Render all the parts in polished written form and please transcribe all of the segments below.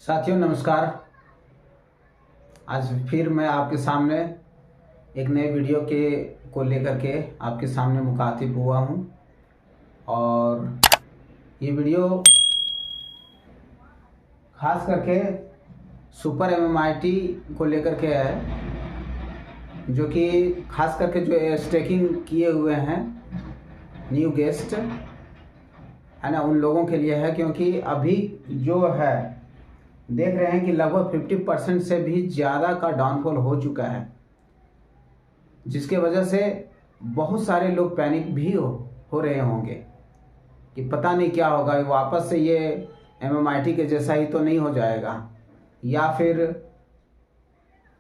साथियों नमस्कार। आज फिर मैं आपके सामने एक नए वीडियो को लेकर के आपके सामने मुखातिब हुआ हूं और ये वीडियो खास करके सुपर एमएमआईटी को लेकर के है, जो कि खास करके जो स्टेकिंग किए हुए हैं न्यू गेस्ट है ना, उन लोगों के लिए है। क्योंकि अभी जो है देख रहे हैं कि लगभग 50% से भी ज़्यादा का डाउनफॉल हो चुका है, जिसके वजह से बहुत सारे लोग पैनिक भी हो रहे होंगे कि पता नहीं क्या होगा, वापस से ये एमएमआईटी के जैसा ही तो नहीं हो जाएगा या फिर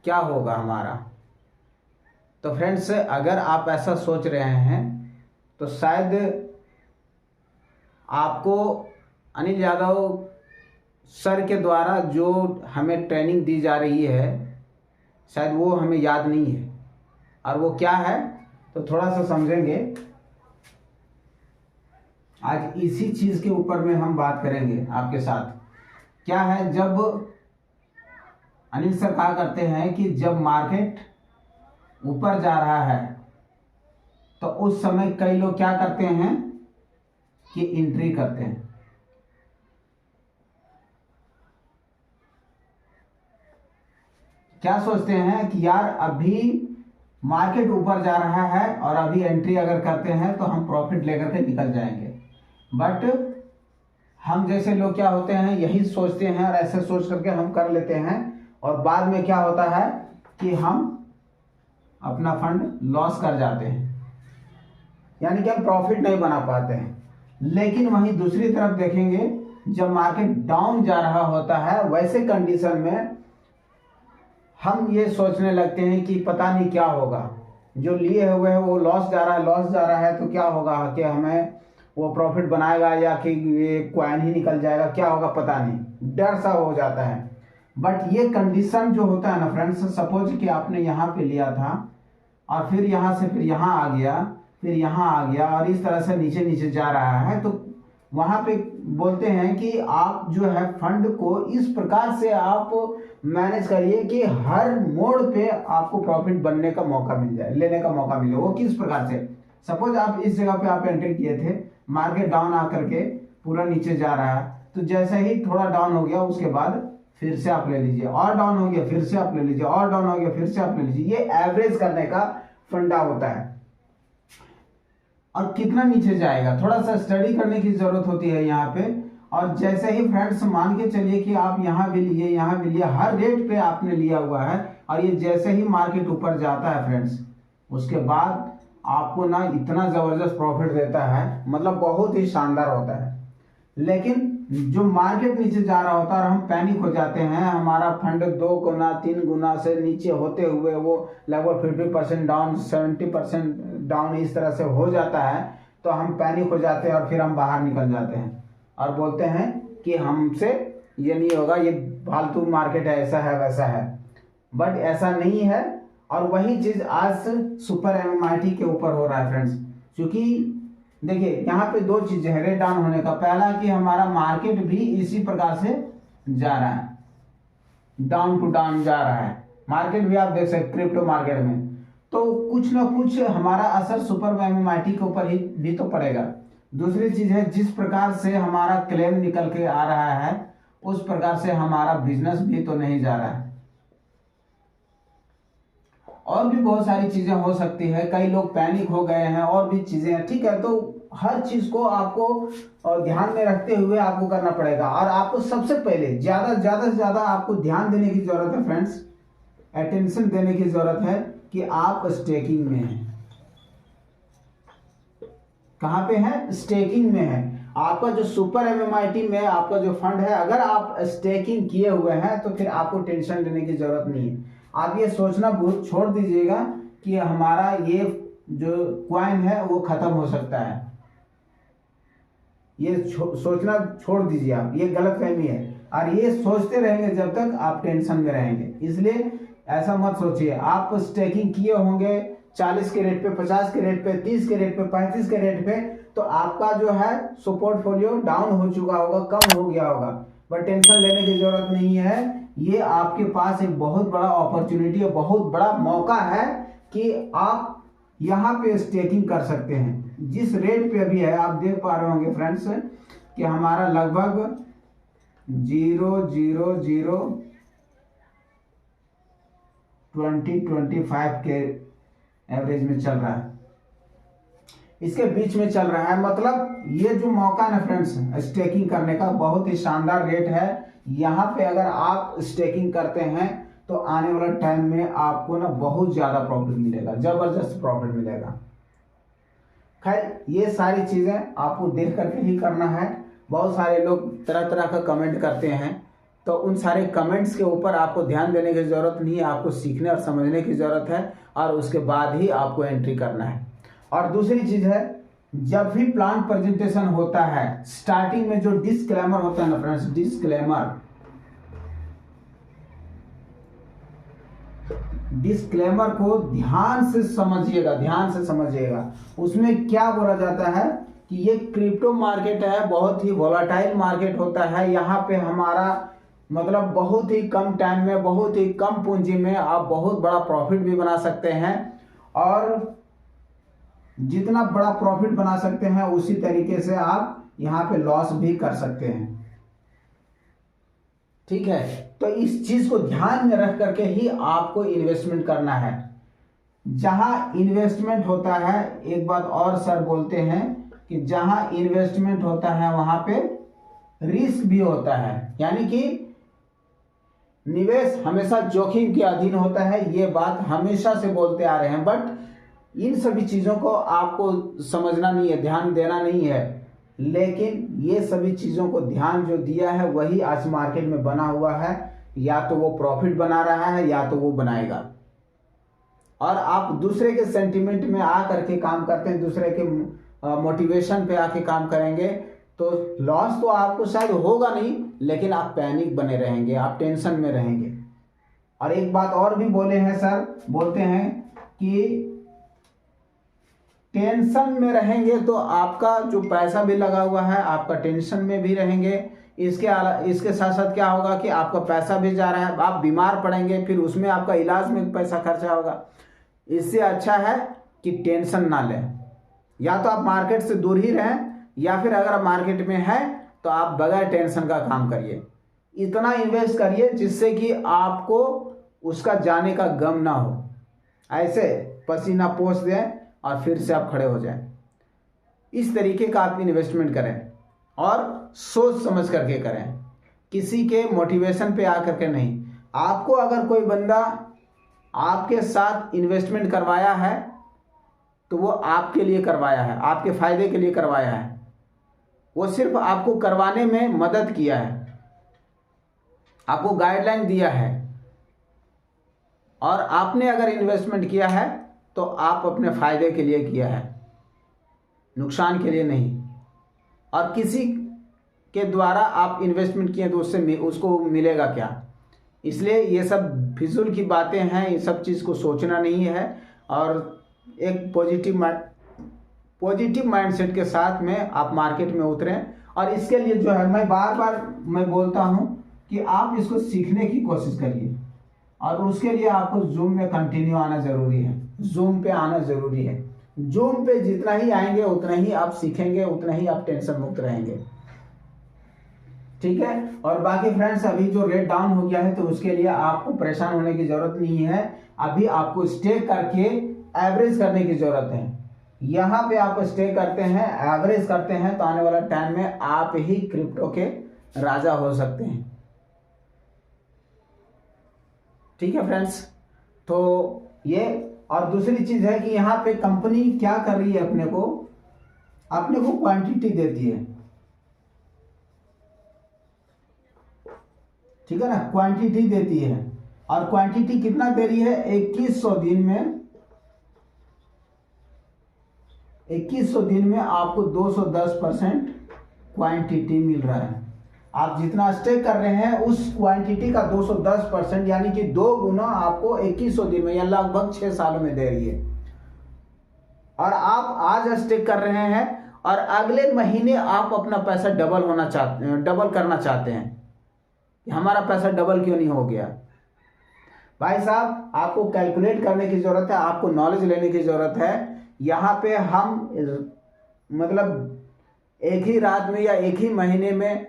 क्या होगा हमारा। तो फ्रेंड्स, अगर आप ऐसा सोच रहे हैं तो शायद आपको अनिल यादव सर के द्वारा जो हमें ट्रेनिंग दी जा रही है शायद वो हमें याद नहीं है, और वो क्या है तो थोड़ा सा समझेंगे। आज इसी चीज़ के ऊपर में हम बात करेंगे आपके साथ। क्या है, जब अनिल सर कहा करते हैं कि जब मार्केट ऊपर जा रहा है तो उस समय कई लोग क्या करते हैं कि एंट्री करते हैं। क्या सोचते हैं कि यार अभी मार्केट ऊपर जा रहा है और अभी एंट्री अगर करते हैं तो हम प्रॉफिट लेकर के निकल जाएंगे। बट हम जैसे लोग क्या होते हैं, यही सोचते हैं और ऐसे सोच करके हम कर लेते हैं, और बाद में क्या होता है कि हम अपना फंड लॉस कर जाते हैं, यानी कि हम प्रॉफिट नहीं बना पाते हैं। लेकिन वहीं दूसरी तरफ देखेंगे, जब मार्केट डाउन जा रहा होता है वैसे कंडीशन में हम ये सोचने लगते हैं कि पता नहीं क्या होगा, जो लिए हुए हैं वो लॉस जा रहा है तो क्या होगा, कि हमें वो प्रॉफिट बनाएगा या कि ये कॉइन ही निकल जाएगा, क्या होगा पता नहीं, डर सा हो जाता है। बट ये कंडीशन जो होता है ना फ्रेंड्स, सपोज कि आपने यहाँ पे लिया था और फिर यहाँ से फिर यहाँ आ गया, फिर यहाँ आ गया और इस तरह से नीचे नीचे जा रहा है, तो वहाँ पे बोलते हैं कि आप जो है फंड को इस प्रकार से आप मैनेज करिए कि हर मोड़ पे आपको प्रॉफिट बनने का मौका मिल जाए, लेने का मौका मिले। वो किस प्रकार से, सपोज आप इस जगह पे आप एंट्री किए थे, मार्केट डाउन आकर के पूरा नीचे जा रहा है, तो जैसे ही थोड़ा डाउन हो गया उसके बाद फिर से आप ले लीजिए, और डाउन हो गया फिर से आप ले लीजिए, और डाउन हो गया फिर से आप ले लीजिए। ये एवरेज करने का फंडा होता है। और कितना नीचे जाएगा थोड़ा सा स्टडी करने की जरूरत होती है यहाँ पे। और जैसे ही फ्रेंड्स मान के चलिए कि आप यहाँ भी लिए, यहाँ भी लिए, हर रेट पे आपने लिया हुआ है, और ये जैसे ही मार्केट ऊपर जाता है फ्रेंड्स, उसके बाद आपको ना इतना जबरदस्त प्रॉफिट देता है, मतलब बहुत ही शानदार होता है। लेकिन जो मार्केट नीचे जा रहा होता है और हम पैनिक हो जाते हैं, हमारा फंड 2 गुना 3 गुना से नीचे होते हुए वो लगभग 50% डाउन, 70% डाउन इस तरह से हो जाता है, तो हम पैनिक हो जाते हैं और फिर हम बाहर निकल जाते हैं और बोलते हैं कि हमसे ये नहीं होगा, ये फालतू मार्केट है, ऐसा है वैसा है। बट ऐसा नहीं है। और वही चीज़ आज सुपर एमएमआईटी के ऊपर हो रहा है फ्रेंड्स। क्योंकि देखिए यहाँ पे 2 चीजें हैं रेट डाउन होने का। पहला कि हमारा मार्केट भी इसी प्रकार से जा रहा है, डाउन टू डाउन जा रहा है मार्केट भी, आप देख सकते क्रिप्टो मार्केट में, तो कुछ ना कुछ हमारा असर सुपर एमएमआईटी के ऊपर ही भी तो पड़ेगा। दूसरी चीज है, जिस प्रकार से हमारा क्लेम निकल के आ रहा है उस प्रकार से हमारा बिजनेस भी तो नहीं जा रहा है। और भी बहुत सारी चीजें हो सकती है, कई लोग पैनिक हो गए हैं, और भी चीजें हैं, ठीक है। तो हर चीज को आपको ध्यान में रखते हुए आपको करना पड़ेगा। और आपको सबसे पहले ज्यादा से ज्यादा आपको ध्यान देने की जरूरत है फ्रेंड्स, अटेंशन देने की जरूरत है कि आप स्टेकिंग में हैं। कहां पे है? स्टेकिंग में है। आपका जो सुपर एमएमआईटी में आपका जो फंड है, अगर आप स्टेकिंग किए हुए हैं तो फिर आपको टेंशन लेने की जरूरत नहीं है। आप ये सोचना छोड़ दीजिएगा कि हमारा ये जो क्वाइन है वो खत्म हो सकता है, ये सोचना छोड़ दीजिए आप, ये गलतफहमी है। और ये सोचते रहेंगे जब तक आप टेंशन में रहेंगे। इसलिए ऐसा मत सोचिए। आप स्टेकिंग किए होंगे 40 के रेट पे, 50 के रेट पे, 30 के रेट पे, 35 के रेट पे, तो आपका जो है सो पोर्टफोलियो डाउन हो चुका होगा, कम हो गया होगा। बट टेंशन लेने की जरूरत नहीं है। ये आपके पास एक बहुत बड़ा अपॉर्चुनिटी है, बहुत बड़ा मौका है कि आप यहाँ पे स्टेकिंग कर सकते हैं। जिस रेट पे अभी है, आप देख पा रहे होंगे फ्रेंड्स कि हमारा लगभग 0.02025 के एवरेज में चल रहा है, इसके बीच में चल रहा है। मतलब ये जो मौका है ना फ्रेंड्स स्टेकिंग करने का, बहुत ही शानदार रेट है। यहाँ पे अगर आप स्टेकिंग करते हैं तो आने वाला टाइम में आपको ना बहुत ज़्यादा प्रॉफिट मिलेगा, ज़बरदस्त प्रॉफिट मिलेगा। खैर ये सारी चीज़ें आपको देख करके ही करना है। बहुत सारे लोग तरह तरह का कमेंट करते हैं, तो उन सारे कमेंट्स के ऊपर आपको ध्यान देने की ज़रूरत नहीं है। आपको सीखने और समझने की ज़रूरत है, और उसके बाद ही आपको एंट्री करना है। और दूसरी चीज़ है, जब भी प्लान प्रेजेंटेशन होता है स्टार्टिंग में जो डिस्क्लेमर होता है ना फ्रेंड्स, डिस्क्लेमर को ध्यान से समझिएगा। उसमें क्या बोला जाता है कि ये क्रिप्टो मार्केट है, बहुत ही वोलाटाइल मार्केट होता है। यहाँ पे हमारा मतलब बहुत ही कम टाइम में, बहुत ही कम पूंजी में आप बहुत बड़ा प्रॉफिट भी बना सकते हैं, और जितना बड़ा प्रॉफिट बना सकते हैं उसी तरीके से आप यहाँ पे लॉस भी कर सकते हैं। ठीक है, तो इस चीज को ध्यान में रख करके ही आपको इन्वेस्टमेंट करना है। जहां इन्वेस्टमेंट होता है, एक बात और सर बोलते हैं कि जहां इन्वेस्टमेंट होता है वहां पे रिस्क भी होता है, यानी कि निवेश हमेशा जोखिम के अधीन होता है। ये बात हमेशा से बोलते आ रहे हैं, बट इन सभी चीजों को आपको समझना नहीं है, ध्यान देना नहीं है। लेकिन ये सभी चीजों को ध्यान जो दिया है वही आज मार्केट में बना हुआ है। या तो वो प्रॉफिट बना रहा है या तो वो बनाएगा। और आप दूसरे के सेंटिमेंट में आ करके काम करते हैं, दूसरे के मोटिवेशन पे आके काम करेंगे, तो लॉस तो आपको शायद होगा नहीं, लेकिन आप पैनिक बने रहेंगे, आप टेंशन में रहेंगे। और एक बात और भी बोले हैं सर, बोलते हैं कि टेंशन में रहेंगे तो आपका जो पैसा भी लगा हुआ है आपका टेंशन में भी रहेंगे। इसके साथ साथ क्या होगा कि आपका पैसा भी जा रहा है, आप बीमार पड़ेंगे, फिर उसमें आपका इलाज में पैसा खर्चा होगा। इससे अच्छा है कि टेंशन ना लें। या तो आप मार्केट से दूर ही रहें, या फिर अगर आप मार्केट में हैं तो आप बगैर टेंशन का काम करिए। इतना इन्वेस्ट करिए जिससे कि आपको उसका जाने का गम ना हो। ऐसे पसीना पोंछ दें और फिर से आप खड़े हो जाएं। इस तरीके का आप इन्वेस्टमेंट करें और सोच समझ करके करें, किसी के मोटिवेशन पे आकर के नहीं। आपको अगर कोई बंदा आपके साथ इन्वेस्टमेंट करवाया है तो वो आपके लिए करवाया है, आपके फायदे के लिए करवाया है। वो सिर्फ आपको करवाने में मदद किया है, आपको गाइडलाइन दिया है, और आपने अगर इन्वेस्टमेंट किया है तो आप अपने फायदे के लिए किया है, नुकसान के लिए नहीं। और किसी के द्वारा आप इन्वेस्टमेंट किए तो उससे उसको मिलेगा क्या? इसलिए ये सब फिजूल की बातें हैं, ये सब चीज़ को सोचना नहीं है। और एक पॉजिटिव माइंडसेट के साथ में आप मार्केट में उतरें। और इसके लिए जो है मैं बार बार बोलता हूँ कि आप इसको सीखने की कोशिश करिए, और उसके लिए आपको जूम में कंटिन्यू आना ज़रूरी है, जूम पे आना ज़रूरी है। जूम पे जितना ही आएंगे उतना ही आप सीखेंगे, उतना ही आप टेंशन मुक्त रहेंगे। ठीक है, और बाकी फ्रेंड्स अभी जो रेट डाउन हो गया है तो उसके लिए आपको परेशान होने की ज़रूरत नहीं है। अभी आपको स्टे करके एवरेज करने की ज़रूरत है। यहाँ पे आप स्टे करते हैं, एवरेज करते हैं, तो आने वाला टाइम में आप ही क्रिप्टो के राजा हो सकते हैं। ठीक है फ्रेंड्स, तो ये और दूसरी चीज है कि यहाँ पे कंपनी क्या कर रही है, अपने को क्वांटिटी देती है। ठीक है ना, क्वांटिटी देती है। और क्वांटिटी कितना दे रही है? 2100 दिन में 2100 दिन में आपको 210% क्वांटिटी मिल रहा है। आप जितना स्टेक कर रहे हैं उस क्वांटिटी का 210%, यानी कि 2 गुना आपको 2100 दिन में या लगभग 6 सालों में दे रही है। और आप आज स्टेक कर रहे हैं और अगले महीने आप अपना पैसा डबल करना चाहते हैं। कि हमारा पैसा डबल क्यों नहीं हो गया। भाई साहब, आपको कैलकुलेट करने की ज़रूरत है, आपको नॉलेज लेने की ज़रूरत है। यहाँ पे हम मतलब एक ही रात में या एक ही महीने में,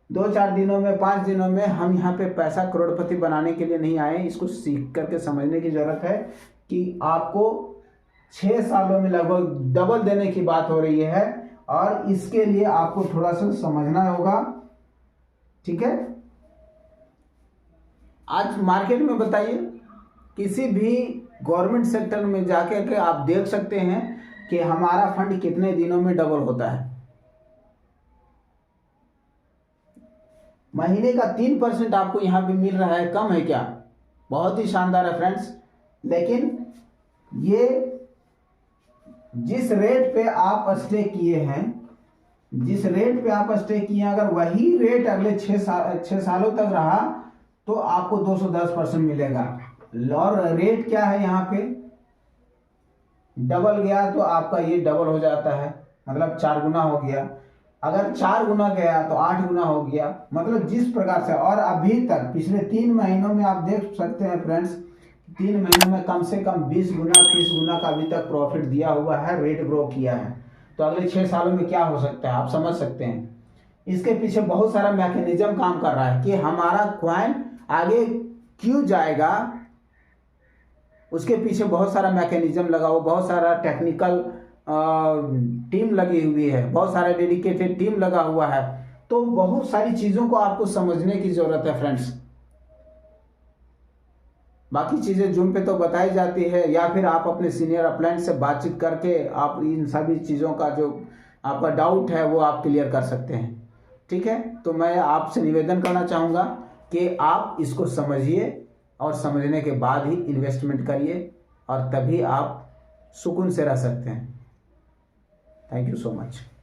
2-4 दिनों में, 5 दिनों में हम यहाँ पे पैसा करोड़पति बनाने के लिए नहीं आए। इसको सीख करके समझने की ज़रूरत है कि आपको 6 सालों में लगभग डबल देने की बात हो रही है, और इसके लिए आपको थोड़ा सा समझना होगा। ठीक है, आज मार्केट में बताइए, किसी भी गवर्नमेंट सेक्टर में जाकर के आप देख सकते हैं कि हमारा फंड कितने दिनों में डबल होता है। महीने का 3% आपको यहाँ पे मिल रहा है, कम है क्या? बहुत ही शानदार है फ्रेंड्स। लेकिन ये जिस रेट पे आप स्टे किए हैं, जिस रेट पे आप स्टे किए हैं, अगर वही रेट अगले 6 सालों तक रहा तो आपको 210% मिलेगा। और रेट क्या है यहाँ पे, डबल गया तो आपका ये डबल हो जाता है, मतलब 4 गुना हो गया। अगर 4 गुना गया तो 8 गुना हो गया। मतलब जिस प्रकार से, और अभी तक पिछले 3 महीनों में आप देख सकते हैं फ्रेंड्स, 3 महीनों में कम से कम 20 गुना 30 गुना का अभी तक प्रॉफिट दिया हुआ है, रेट ग्रो किया है। तो अगले 6 सालों में क्या हो सकता है आप समझ सकते हैं। इसके पीछे बहुत सारा मैकेनिज्म काम कर रहा है कि हमारा क्वाइन आगे क्यों जाएगा। उसके पीछे बहुत सारा मैकेनिज्म लगा हुआ, बहुत सारा टेक्निकल टीम लगी हुई है, बहुत सारा डेडिकेटेड टीम लगा हुआ है। तो बहुत सारी चीज़ों को आपको समझने की ज़रूरत है फ्रेंड्स। बाकी चीज़ें जूम पे तो बताई जाती है, या फिर आप अपने सीनियर अपलाइंट से बातचीत करके आप इन सभी चीज़ों का जो आपका डाउट है वो आप क्लियर कर सकते हैं। ठीक है, तो मैं आपसे निवेदन करना चाहूँगा कि आप इसको समझिए, और समझने के बाद ही इन्वेस्टमेंट करिए, और तभी आप सुकून से रह सकते हैं। Thank you so much.